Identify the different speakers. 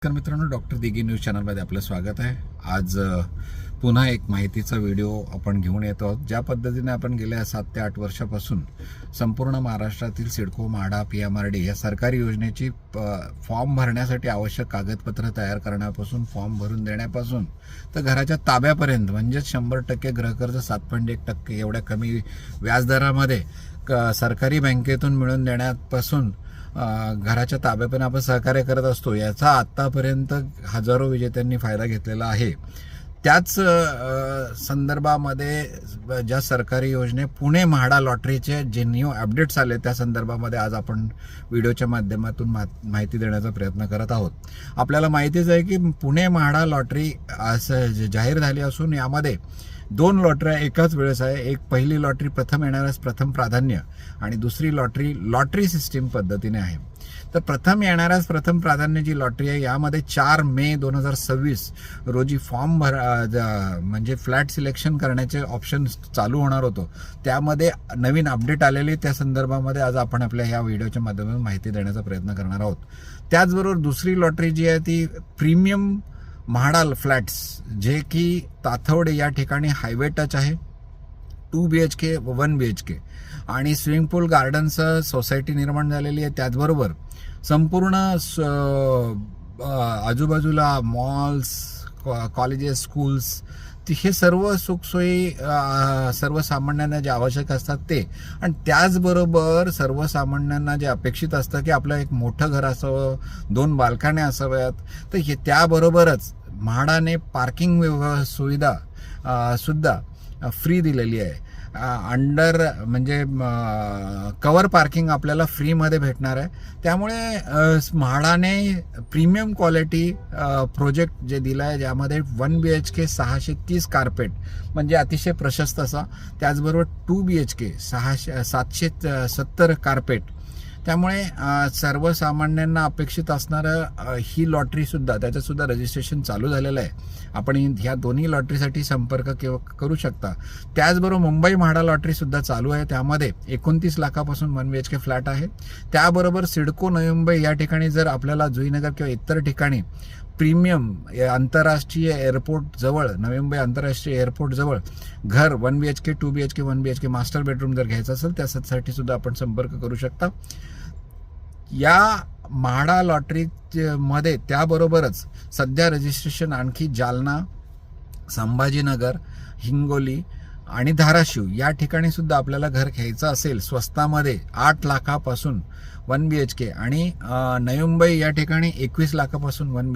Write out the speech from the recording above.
Speaker 1: नमस्कार मित्रांनो, डॉक्टर दिगी न्यूज चॅनलमध्ये आपलं स्वागत आहे. आज पुन्हा एक माहितीचा व्हिडिओ आपण घेऊन येतो आहोत. ज्या पद्धतीने आपण गेल्या 7 ते 8 वर्षापासून संपूर्ण महाराष्ट्रातील सिडको, म्हाडा, PMRD या सरकारी योजनेची फॉर्म भरण्यासाठी आवश्यक कागदपत्र तयार करण्यापासून, फॉर्म भरून देण्यापासून तर घराच्या ताब्यापर्यंत म्हणजेच 100% गृहकर्ज 7.1% एवढ्या कमी व्याजदरामध्ये सरकारी बँकेतून मिळून देण्यापासून घराच्या ताब्यापर्यंत आपण सहकार्य करत असतो. याचा आत्तापर्यंत हजारो विजेत्यांनी फायदा घेतलेला आहे. त्याच संदर्भामध्ये ज्या सरकारी योजने पुणे म्हाडा लॉटरीचे जे न्यू अपडेट्स आले त्या संदर्भामध्ये आज आपण व्हिडिओच्या माध्यमातून माहिती देण्याचा प्रयत्न करत आहोत. आपल्याला माहितीच आहे की पुणे म्हाडा लॉटरी असं जाहीर झाली असून यामध्ये 2 लॉटऱ्या एकाच वेळेस आहे. एक पहिली लॉटरी प्रथम येणाऱ्यास प्रथम प्राधान्य आणि दुसरी लॉटरी सिस्टीम पद्धतीने आहे. तर प्रथम येणाऱ्यास प्रथम प्राधान्य जी लॉटरी आहे यामध्ये 4 मे 2026 रोजी फॉर्म म्हणजे फ्लॅट सिलेक्शन करण्याचे ऑप्शन चालू होणार होतो. त्यामध्ये नवीन अपडेट आलेली, त्या संदर्भामध्ये आज आपण आपल्या ह्या व्हिडिओच्या माध्यमातून माहिती देण्याचा प्रयत्न करणार आहोत. त्याचबरोबर दुसरी लॉटरी जी आहे ती प्रीमियम म्हाडा फ्लॅट्स, जे की ताथवडे या ठिकाणी हायवे टच आहे. 2 BHK व 1 BHK आणि स्विमिंग पूल गार्डनचं सोसायटी निर्माण झालेली आहे. त्याचबरोबर संपूर्ण आजूबाजूला मॉल्स, कॉलेजेस, स्कूल्स हे सर्व सुखसोयी सर्वसामान्यांना जे आवश्यक असतात ते, आणि त्याचबरोबर सर्वसामान्यांना जे अपेक्षित असतं की आपलं एक मोठं घर असावं, 2 बाल्कन्या असाव्यात, तर हे त्याबरोबरच म्हाडाने पार्किंग सुविधा सुद्धा फ्री दिलेली आहे. म्हणजे कवर पार्किंग आपल्याला फ्रीमध्ये भेटणार आहे. त्यामुळे म्हाडाने प्रीमियम क्वालिटी प्रोजेक्ट जे दिला आहे, ज्यामध्ये 1 BHK 630 कार्पेट म्हणजे अतिशय प्रशस्त असा, त्याचबरोबर 2 BHK 770 कार्पेट. त्यामुळे सर्वसामान्यांना अपेक्षित असणारं ही लॉटरीसुद्धा, त्याच्यासुद्धा रजिस्ट्रेशन चालू झालेलं आहे. आपण ह्या दोन्ही लॉटरीसाठी संपर्क करू शकता. त्याचबरोबर मुंबई म्हाडा लॉटरीसुद्धा चालू आहे. त्यामध्ये 29 लाखापासून 1 BHK फ्लॅट आहे. त्याबरोबर सिडको नवी मुंबई या ठिकाणी जर आपल्याला जुईनगर किंवा इतर ठिकाणी प्रीमियम आंतरराष्ट्रीय एअरपोर्ट जवळ, नवी मुंबई आंतरराष्ट्रीय एअरपोर्ट जवळ घर 1 BHK, 2 BHK, 1 BHK master bedroom जर घ्यायचं असेल त्यासाठी सुद्धा आपण संपर्क करू शकता. या म्हाडा लॉटरी मध्ये त्याबरोबरच सध्या रजिस्ट्रेशन आणखी जालना, संभाजीनगर, हिंगोली आणि धाराशिव या ठिकाणी सुद्धा आपल्याला घर घ्यायचं असेल स्वस्तामध्ये 8 लाखापासून 1 BHK आणि नवी मुंबई या ठिकाणी 21 लाखापासून 1